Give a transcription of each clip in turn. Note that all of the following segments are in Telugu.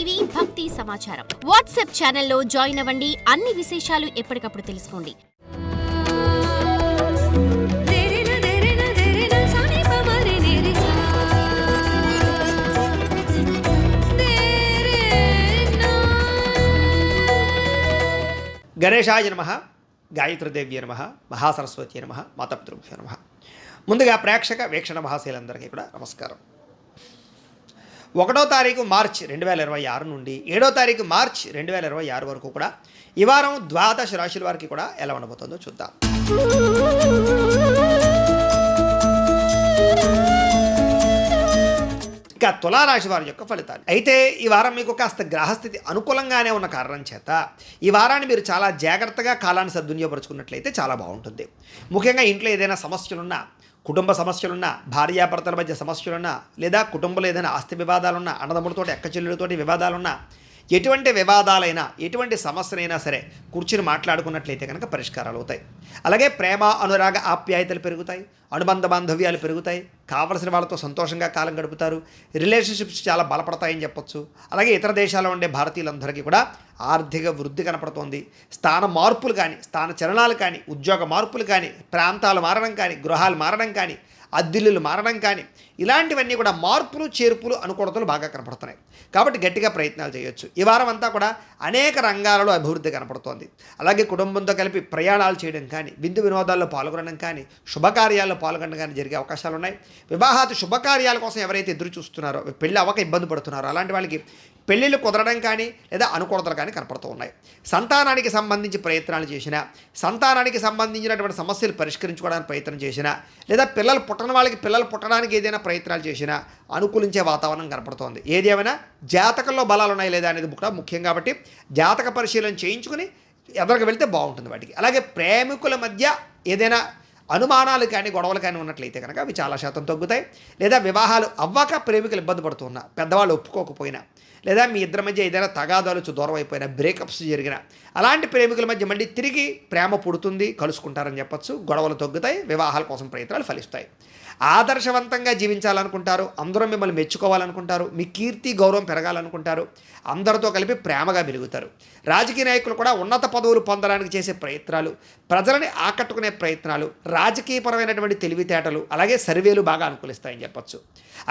టీవీ భక్తి సమాచారం వాట్సాప్ ఛానల్లో జాయిన్ అవ్వండి. అన్ని విశేషాలు ఎప్పటికప్పుడు తెలుసుకోండి. గణేశాయ నమః, గాయత్రీదేవ్య నమః, మహాసరస్వతి నమః, మాతాపితృభ్యో నమః. ముందుగా ప్రేక్షక వీక్షణ మహాశీలందరికీ కూడా నమస్కారం. 1వ తారీఖు మార్చి 2026 నుండి 7వ తారీఖు మార్చి 2026 వరకు కూడా ఈ వారం ద్వాదశ రాశుల వారికి కూడా ఎలా ఉండబోతుందో చూద్దాం. ఇక తులారాశి వారి యొక్క ఫలితాలు అయితే ఈ వారం మీకు కాస్త గ్రహస్థితి అనుకూలంగానే ఉన్న కారణం చేత ఈ వారాన్ని మీరు చాలా జాగ్రత్తగా కాలాన్ని సద్వినియోగపరుచుకున్నట్లయితే చాలా బాగుంటుంది. ముఖ్యంగా ఇంట్లో ఏదైనా సమస్యలున్నా, కుటుంబ సమస్యలున్నా, భార్యాభర్తల మధ్య సమస్యలున్నా, లేదా కుటుంబంలో ఏదైనా ఆస్తి వివాదాలున్నా, అన్నదమ్ములతోటి అక్కచెల్లెలతోటి వివాదాలున్నా, ఎటువంటి వివాదాలైనా ఎటువంటి సమస్యలైనా సరే కూర్చుని మాట్లాడుకున్నట్లయితే కనుక పరిష్కారాలు అవుతాయి. అలాగే ప్రేమ, అనురాగ, ఆప్యాయతలు పెరుగుతాయి, అనుబంధ బాంధవ్యాలు పెరుగుతాయి, కావలసిన వాళ్ళతో సంతోషంగా కాలం గడుపుతారు, రిలేషన్షిప్స్ చాలా బలపడతాయని చెప్పొచ్చు. అలాగే ఇతర దేశాల్లో ఉండే భారతీయులందరికీ కూడా ఆర్థిక వృద్ధి కనపడుతోంది. స్థాన మార్పులు కానీ, స్థాన చలనాలు కానీ, ఉద్యోగ మార్పులు కానీ, ప్రాంతాలు మారడం కానీ, గృహాలు మారడం కానీ, అద్దిల్లులు మారడం కానీ, ఇలాంటివన్నీ కూడా మార్పులు చేర్పులు అనుకూలతలు బాగా కనపడుతున్నాయి. కాబట్టి గట్టిగా ప్రయత్నాలు చేయొచ్చు. ఈ వారం అంతా కూడా అనేక రంగాలలో అభివృద్ధి కనపడుతోంది. అలాగే కుటుంబంతో కలిపి ప్రయాణాలు చేయడం కానీ, విందు వినోదాల్లో పాల్గొనడం కానీ, శుభకార్యాల్లో పాల్గొనడం కానీ జరిగే అవకాశాలు ఉన్నాయి. వివాహాది శుభకార్యాల కోసం ఎవరైతే ఎదురు చూస్తున్నారో, పెళ్ళి అవ్వక ఇబ్బంది పడుతున్నారో అలాంటి వాళ్ళకి పెళ్ళిళ్ళు కుదరడం కానీ లేదా అనుకూలతలు కానీ కనపడుతూ ఉన్నాయి. సంతానానికి సంబంధించి ప్రయత్నాలు చేసినా, సంతానానికి సంబంధించినటువంటి సమస్యలు పరిష్కరించుకోవడానికి ప్రయత్నం చేసినా, లేదా పిల్లలు పుట్టని వాళ్ళకి పిల్లలు పుట్టడానికి ఏదైనా ప్రయత్నాలు చేసినా అనుకూలించే వాతావరణం కనపడుతోంది. ఏది ఏమైనా జాతకంలో బలాలు ఉన్నాయి లేదా అనేది కూడా ముఖ్యం. కాబట్టి జాతక పరిశీలన చేయించుకుని ఎదరికి వెళ్తే బాగుంటుంది వాటికి. అలాగే ప్రేమికుల మధ్య ఏదైనా అనుమానాలు కానీ గొడవలు కానీ ఉన్నట్లయితే కనుక అవి చాలా శాతం తగ్గుతాయి. లేదా వివాహాలు అవ్వక ప్రేమికులు ఇబ్బంది పడుతున్నా, పెద్దవాళ్ళు ఒప్పుకోకపోయినా, లేదా మీ ఇద్దరి మధ్య ఏదైనా తగాదాలు దూరం అయిపోయినా, బ్రేకప్స్ జరిగిన అలాంటి ప్రేమికుల మధ్య మళ్ళీ తిరిగి ప్రేమ పుడుతుంది, కలుసుకుంటారని చెప్పొచ్చు. గొడవలు తగ్గుతాయి, వివాహాల కోసం ప్రయత్నాలు ఫలిస్తాయి. ఆదర్శవంతంగా జీవించాలనుకుంటారు, అందరూ మిమ్మల్ని మెచ్చుకోవాలనుకుంటారు, మీ కీర్తి గౌరవం పెరగాలనుకుంటారు, అందరితో కలిపి ప్రేమగా మెలుగుతారు. రాజకీయ నాయకులు కూడా ఉన్నత పదవులు పొందడానికి చేసే ప్రయత్నాలు, ప్రజలని ఆకట్టుకునే ప్రయత్నాలు, రాజకీయపరమైనటువంటి తెలివితేటలు, అలాగే సర్వేలు బాగా అనుకూలిస్తాయని చెప్పొచ్చు.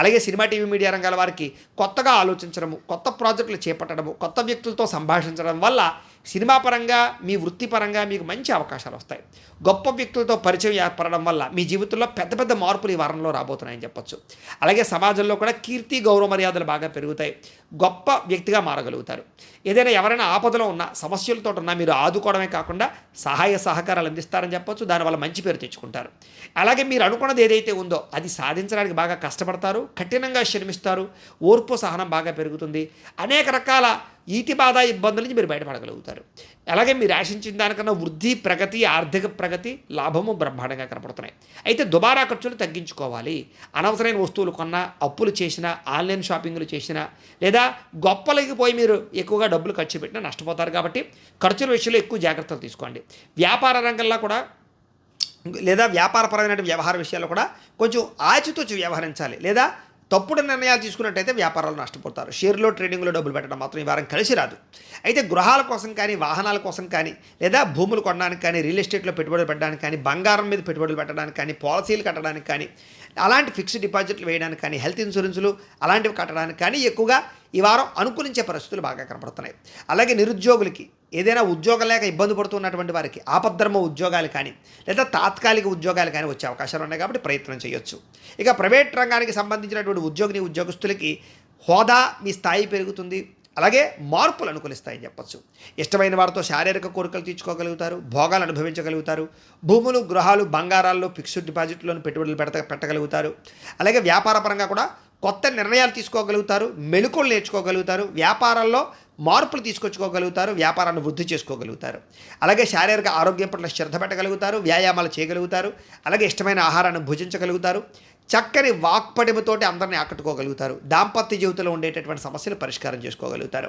అలాగే సినిమా, టీవీ, మీడియా రంగాల వారికి కొత్తగా ఆలోచించడము, కొత్త ప్రాజెక్టులు చేపట్టడము, కొత్త వ్యక్తులతో సంభాషించడం వల్ల సినిమా పరంగా, మీ వృత్తిపరంగా మీకు మంచి అవకాశాలు వస్తాయి. గొప్ప వ్యక్తులతో పరిచయం ఏర్పడడం వల్ల మీ జీవితంలో పెద్ద పెద్ద మార్పులు ఈ వారంలో రాబోతున్నాయని చెప్పొచ్చు. అలాగే సమాజంలో కూడా కీర్తి గౌరవ మర్యాదలు బాగా పెరుగుతాయి, గొప్ప వ్యక్తిగా మారగలుగుతారు. ఏదైనా ఎవరైనా ఆపదలో ఉన్నా, సమస్యలతో ఉన్నా మీరు ఆదుకోవడమే కాకుండా సహాయ సహకారాలు అందిస్తారని చెప్పొచ్చు. దానివల్ల మంచి పేరు తెచ్చుకుంటారు. అలాగే మీరు అనుకున్నది ఏదైతే ఉందో అది సాధించడానికి బాగా కష్టపడతారు, కఠినంగా శ్రమిస్తారు, ఓర్పు సహనం బాగా పెరుగుతుంది. అనేక రకాల ఈతి బాధ ఇబ్బందుల నుంచి మీరు బయటపడగలుగుతారు. అలాగే మీరు ఆశించిన దానికన్నా వృద్ధి, ప్రగతి, ఆర్థిక ప్రగతి, లాభము బ్రహ్మాండంగా కనపడుతున్నాయి. అయితే దుబారా ఖర్చులు తగ్గించుకోవాలి. అనవసరమైన వస్తువులు కొన్నా, అప్పులు చేసినా, ఆన్లైన్ షాపింగ్లు చేసినా, లేదా గొప్పలకి పోయి మీరు ఎక్కువగా డబ్బులు ఖర్చు పెట్టినా నష్టపోతారు. కాబట్టి ఖర్చుల విషయంలో ఎక్కువ జాగ్రత్తలు తీసుకోండి. వ్యాపార రంగంలో కూడా లేదా వ్యాపారపరమైన వ్యవహార విషయాల్లో కూడా కొంచెం ఆచితూచి వ్యవహరించాలి. లేదా తప్పుడు నిర్ణయాలు తీసుకున్నట్టయితే వ్యాపారాలు నష్టపోతారు. షేర్లో, ట్రేడింగ్లో డబ్బులు పెట్టడం మాత్రం ఈ వారం కలిసి రాదు. అయితే గృహాల కోసం కానీ, వాహనాల కోసం కానీ, లేదా భూములు కొనడానికి కానీ, రియల్ ఎస్టేట్లో పెట్టుబడులు పెట్టడానికి కానీ, బంగారం మీద పెట్టుబడులు పెట్టడానికి కానీ, పాలసీలు కట్టడానికి కానీ, అలాంటి ఫిక్స్డ్ డిపాజిట్లు వేయడానికి కానీ, హెల్త్ ఇన్సూరెన్సులు అలాంటివి కట్టడానికి కానీ ఎక్కువగా ఈ వారం అనుకూలించే పరిస్థితులు బాగా కనపడుతున్నాయి. అలాగే నిరుద్యోగులకి, ఏదైనా ఉద్యోగం లేక ఇబ్బంది పడుతున్నటువంటి వారికి ఆపద్ధర్మ ఉద్యోగాలు కానీ, లేదా తాత్కాలిక ఉద్యోగాలు కానీ వచ్చే అవకాశాలు ఉన్నాయి. కాబట్టి ప్రయత్నం చేయొచ్చు. ఇక ప్రైవేట్ రంగానికి సంబంధించినటువంటి ఉద్యోగస్తులకి హోదా, మీ స్థాయి పెరుగుతుంది. అలాగే మార్పులు అనుకూలిస్తాయని చెప్పచ్చు. ఇష్టమైన వారితో శారీరక కోరికలు తీర్చుకోగలుగుతారు, భోగాలు అనుభవించగలుగుతారు, భూములు, గృహాలు, బంగారాల్లో ఫిక్స్డ్ డిపాజిట్లను పెట్టుబడులు పెట్టగలుగుతారు. అలాగే వ్యాపారపరంగా కూడా కొత్త నిర్ణయాలు తీసుకోగలుగుతారు, మెళుకువలు నేర్చుకోగలుగుతారు, వ్యాపారాల్లో మార్పులు తీసుకొచ్చుకోగలుగుతారు, వ్యాపారాన్ని వృద్ధి చేసుకోగలుగుతారు. అలాగే శారీరక ఆరోగ్యం పట్ల శ్రద్ధ పెట్టగలుగుతారు, వ్యాయామాలు చేయగలుగుతారు. అలాగే ఇష్టమైన ఆహారాన్ని భుజించగలుగుతారు. చక్కని వాక్పటిమతోటి అందరినీ ఆకట్టుకోగలుగుతారు. దాంపత్య జీవితంలో ఉండేటటువంటి సమస్యలు పరిష్కారం చేసుకోగలుగుతారు.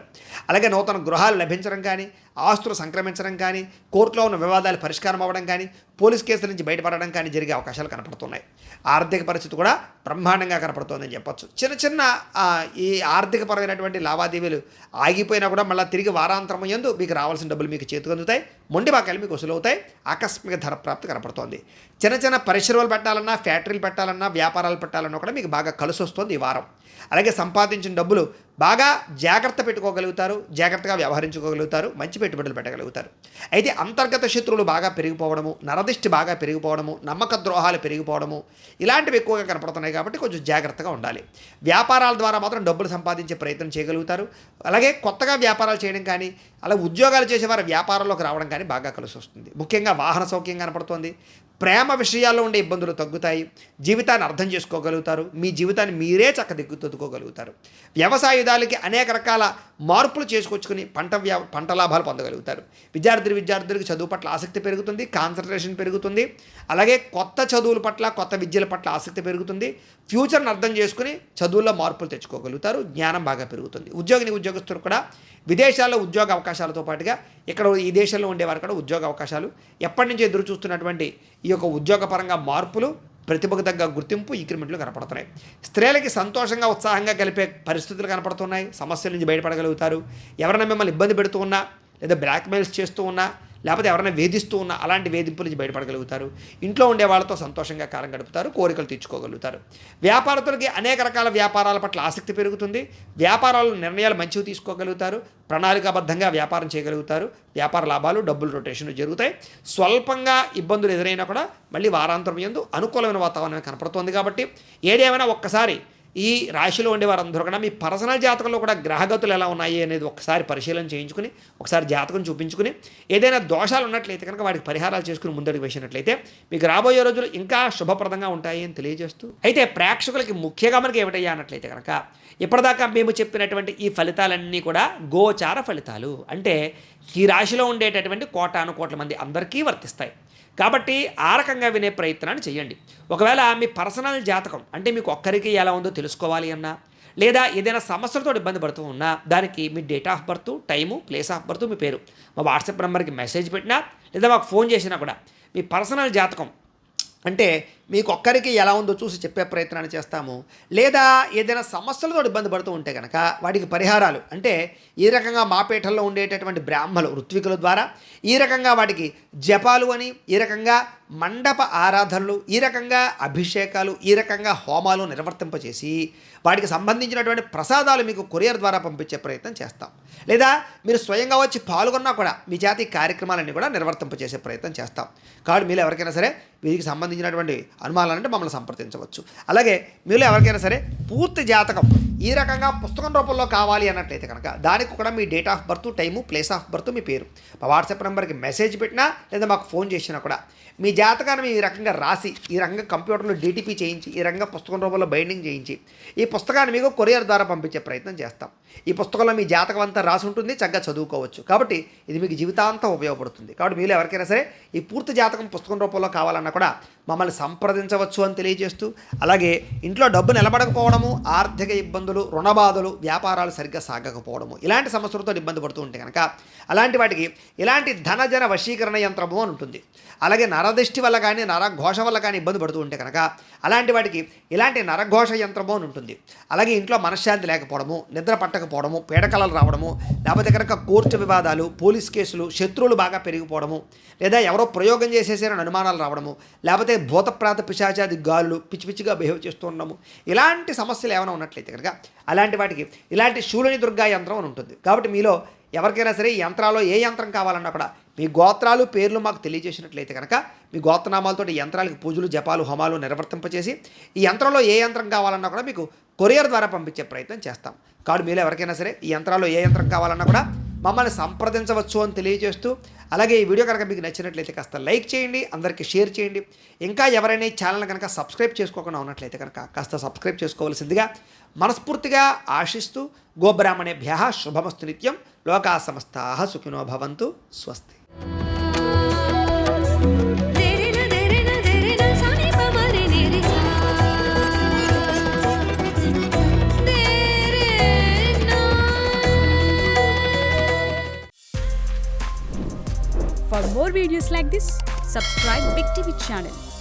అలాగే నూతన గృహాలు లభించడం కానీ, ఆస్తులు సంక్రమించడం కానీ, కోర్టులో ఉన్న వివాదాలు పరిష్కారం అవ్వడం కానీ, పోలీస్ కేసుల నుంచి బయటపడడం కానీ జరిగే అవకాశాలు కనపడుతున్నాయి. ఆర్థిక పరిస్థితి కూడా బ్రహ్మాండంగా కనపడుతుందని చెప్పొచ్చు. చిన్న చిన్న ఈ ఆర్థికపరమైనటువంటి లావాదేవీలు ఆగిపోయినా కూడా మళ్ళీ తిరిగి వారాంతరం యందు మీకు రావాల్సిన డబ్బులు మీకు చేతికి అందుతాయి. మొండి బాకాయలు మీకు వసూలవుతాయి. ఆకస్మిక ధన ప్రాప్తి కనపడుతోంది. చిన్న చిన్న పరిశ్రమలు పెట్టాలన్నా, ఫ్యాక్టరీలు పెట్టాలన్నా, వ్యాపారాలు పెట్టాలన్నా కూడా మీకు బాగా కలిసి వస్తుంది ఈ వారం. అలాగే సంపాదించిన డబ్బులు బాగా జాగ్రత్త పెట్టుకోగలుగుతారు, జాగ్రత్తగా వ్యవహరించుకోగలుగుతారు, మంచి పెట్టుబడులు పెట్టగలుగుతారు. అయితే అంతర్గత శత్రువులు బాగా పెరిగిపోవడము, నరదిష్టి బాగా పెరిగిపోవడము, నమ్మక ద్రోహాలు పెరిగిపోవడము ఇలాంటివి ఎక్కువగా కనపడుతున్నాయి కాబట్టి కొంచెం జాగ్రత్తగా ఉండాలి. వ్యాపారాల ద్వారా మాత్రం డబ్బులు సంపాదించే ప్రయత్నం చేయగలుగుతారు. అలాగే కొత్తగా వ్యాపారాలు చేయడం కానీ, అలా ఉద్యోగాలు చేసేవారు వ్యాపారంలోకి రావడం కానీ బాగా కలిసి వస్తుంది. ముఖ్యంగా వాహన సౌఖ్యం కనపడుతోంది. ప్రేమ విషయాల్లో ఉండే ఇబ్బందులు తగ్గుతాయి. జీవితాన్ని అర్థం చేసుకోగలుగుతారు. మీ జీవితాన్ని మీరే చక్కదిద్దుకోగలుగుతారు. వ్యవసాయుధాలకి అనేక రకాల మార్పులు చేసుకొచ్చుకుని పంట లాభాలు పొందగలుగుతారు. విద్యార్థులకు చదువు పట్ల ఆసక్తి పెరుగుతుంది, కాన్సన్ట్రేషన్ పెరుగుతుంది. అలాగే కొత్త చదువుల పట్ల, కొత్త విద్యల పట్ల ఆసక్తి పెరుగుతుంది. ఫ్యూచర్ని అర్థం చేసుకుని చదువుల్లో మార్పులు తెచ్చుకోగలుగుతారు. జ్ఞానం బాగా పెరుగుతుంది. ఉద్యోగస్తులు కూడా విదేశాల్లో ఉద్యోగ అవకాశాలతో పాటుగా ఇక్కడ ఈ దేశంలో ఉండేవారు కూడా ఉద్యోగ అవకాశాలు, ఎప్పటి నుంచి ఎదురు చూస్తున్నటువంటి ఈ యొక్క ఉద్యోగపరంగా మార్పులు, ప్రతిభకు తగ్గ గుర్తింపు, ఇంక్రిమెంట్లు కనపడుతున్నాయి. స్త్రీలకి సంతోషంగా, ఉత్సాహంగా కలిపే పరిస్థితులు కనపడుతున్నాయి. సమస్యల నుంచి బయటపడగలుగుతారు. ఎవరైనా మిమ్మల్ని ఇబ్బంది పెడుతూ ఉన్నా, లేదా బ్లాక్మెయిల్స్ చేస్తూ ఉన్నా, లేకపోతే ఎవరైనా వేధిస్తూ ఉన్నా అలాంటి వేధింపుల నుంచి బయటపడగలుగుతారు. ఇంట్లో ఉండే వాళ్ళతో సంతోషంగా కాలం గడుపుతారు, కోరికలు తీర్చుకోగలుగుతారు. వ్యాపారస్తులకి అనేక రకాల వ్యాపారాల పట్ల ఆసక్తి పెరుగుతుంది. వ్యాపారాలు నిర్ణయాలు మంచివి తీసుకోగలుగుతారు. ప్రణాళికాబద్ధంగా వ్యాపారం చేయగలుగుతారు. వ్యాపార లాభాలు, డబ్బులు రొటేషన్లు జరుగుతాయి. స్వల్పంగా ఇబ్బందులు ఎదురైనా కూడా మళ్ళీ వారాంతరం యందు అనుకూలమైన వాతావరణం కనపడుతోంది. కాబట్టి ఏదేమైనా ఒక్కసారి ఈ రాశిలో ఉండే వారందరూ కూడా మీ పర్సనల్ జాతకంలో కూడా గ్రహగతులు ఎలా ఉన్నాయి అనేది ఒకసారి పరిశీలన చేయించుకుని, ఒకసారి జాతకం చూపించుకుని, ఏదైనా దోషాలు ఉన్నట్లయితే కనుక వాటికి పరిహారాలు చేసుకుని ముందడుగు వేసినట్లయితే మీకు రాబోయే రోజులు ఇంకా శుభప్రదంగా ఉంటాయి అని తెలియజేస్తూ, అయితే ప్రేక్షకులకి ముఖ్యంగా మనకి ఏమిటయ్యా అన్నట్లయితే కనుక ఇప్పటిదాకా మేము చెప్పినటువంటి ఈ ఫలితాలన్నీ కూడా గోచార ఫలితాలు. అంటే ఈ రాశిలో ఉండేటటువంటి కోటాను కోట్ల మంది అందరికీ వర్తిస్తాయి. కాబట్టి ఆ రకంగా వినే ప్రయత్నాన్ని చేయండి. ఒకవేళ మీ పర్సనల్ జాతకం అంటే మీకు ఒక్కరికి ఎలా ఉందో తెలుసుకోవాలి అన్నా, లేదా ఏదైనా సమస్యలతో ఇబ్బంది పడుతూ ఉన్నా, దానికి మీ date of birth, time, place of birth, మీ పేరు మా వాట్సాప్ నెంబర్కి మెసేజ్ పెట్టినా, లేదా మాకు ఫోన్ చేసినా కూడా మీ పర్సనల్ జాతకం అంటే మీకు ఒక్కరికి ఎలా ఉందో చూసి చెప్పే ప్రయత్నాన్ని చేస్తాము. లేదా ఏదైనా సమస్యలతో ఇబ్బంది పడుతూ ఉంటే కనుక వాటికి పరిహారాలు అంటే ఈ రకంగా మా పీఠంలో ఉండేటటువంటి బ్రాహ్మలు, ఋత్వికుల ద్వారా ఈ రకంగా వాటికి జపాలు అని, ఈ రకంగా మండప ఆరాధనలు, ఈ రకంగా అభిషేకాలు, ఈ రకంగా హోమాలు నిర్వర్తింపచేసి వాటికి సంబంధించినటువంటి ప్రసాదాలు మీకు కొరియర్ ద్వారా పంపించే ప్రయత్నం చేస్తాం. లేదా మీరు స్వయంగా వచ్చి పాల్గొన్నా కూడా మీ జాతి కార్యక్రమాలన్నీ కూడా నిర్వర్తింపచేసే ప్రయత్నం చేస్తాం. కాబట్టి మీరు ఎవరికైనా సరే వీరికి సంబంధించినటువంటి అనుమానాలంటే మమ్మల్ని సంప్రదించవచ్చు. అలాగే మీలో ఎవరికైనా సరే పూర్తి జాతకం ఈ రకంగా పుస్తకం రూపంలో కావాలి అన్నట్లయితే కనుక దానికి కూడా మీ date of birth, time, place of birth, మీ పేరు మా వాట్సాప్ నెంబర్కి మెసేజ్ పెట్టినా, లేదా మాకు ఫోన్ చేసినా కూడా మీ జాతకాన్ని ఈ రకంగా రాసి, ఈ రకంగా కంప్యూటర్లో డీటీపీ చేయించి, ఈ రకంగా పుస్తకం రూపంలో బైండింగ్ చేయించి ఈ పుస్తకాన్ని మీకు కొరియర్ ద్వారా పంపించే ప్రయత్నం చేస్తాం. ఈ పుస్తకంలో మీ జాతకం అంతా రాసి ఉంటుంది, చక్కగా చదువుకోవచ్చు. కాబట్టి ఇది మీకు జీవితాంతం ఉపయోగపడుతుంది. కాబట్టి మీరు ఎవరికైనా సరే ఈ పూర్తి జాతకం పుస్తకం రూపంలో కావాలన్నా కూడా మమ్మల్ని సంప్రదించవచ్చు అని తెలియజేస్తూ, అలాగే ఇంట్లో డబ్బు నిలబడకపోవడము, ఆర్థిక ఇబ్బందులు, రుణబాధలు, వ్యాపారాలు సరిగ్గా సాగకపోవడము ఇలాంటి సమస్యలతో ఇబ్బంది పడుతూ ఉంటే కనుక అలాంటి వాటికి ఇలాంటి ధనజన వశీకరణ యంత్రము అని ఉంటుంది. అలాగే నరదృష్టి వల్ల కానీ, నరఘోష వల్ల కానీ ఇబ్బంది పడుతూ ఉంటే కనుక అలాంటి వాటికి ఇలాంటి నరఘోష యంత్రము అని ఉంటుంది. అలాగే ఇంట్లో మనశ్శాంతి లేకపోవడము, నిద్ర పట్టకపోవడము, పీడకలలు రావడము, లేకపోతే కనుక కోర్టు వివాదాలు, పోలీస్ కేసులు, శత్రువులు బాగా పెరిగిపోవడము, లేదా ఎవరో ప్రయోగం చేసేసారని అనుమానాలు రావడము, లేకపోతే భూతప్రాత పిశాచాది గాలులు పిచ్చి పిచ్చిగా బిహేవ్ చేస్తూ ఉండడము ఇలాంటి సమస్యలు ఏమైనా ఉన్నట్లయితే కనుక అలాంటి వాటికి ఇలాంటి శూలిని దుర్గా యంత్రం అని ఉంటుంది. కాబట్టి మీలో ఎవరికైనా సరే ఈ యంత్రాల్లో ఏ యంత్రం కావాలన్నా కూడా మీ గోత్రాలు, పేర్లు మాకు తెలియజేసినట్లయితే కనుక మీ గోత్రనామాలతో ఈ యంత్రాలకు పూజలు, జపాలు, హోమాలు నిర్వర్తింపచేసి ఈ యంత్రంలో ఏ యంత్రం కావాలన్నా కూడా మీకు కొరియర్ ద్వారా పంపించే ప్రయత్నం చేస్తాం. కాబట్టి మీరు ఎవరికైనా సరే ఈ యంత్రాల్లో ఏ యంత్రం కావాలన్నా కూడా మమ్మల్ని సంప్రదించవచ్చు అని తెలియజేస్తూ, అలాగే ఈ వీడియో కనుక మీకు నచ్చినట్లయితే కాస్త లైక్ చేయండి, అందరికీ షేర్ చేయండి. ఇంకా ఎవరైనా ఈ ఛానల్ కనుక సబ్స్క్రైబ్ చేసుకోకుండా ఉన్నట్లయితే కనుక కాస్త సబ్స్క్రైబ్ చేసుకోవాల్సిందిగా మనస్ఫూర్తిగా ఆశిస్తూ, గోబ్రాహ్మణేభ్యః శుభమస్తు నిత్యం, లోకా సమస్తాః సుఖినో భవంతు, స్వస్తి. For more videos like this, subscribe Big TV channel.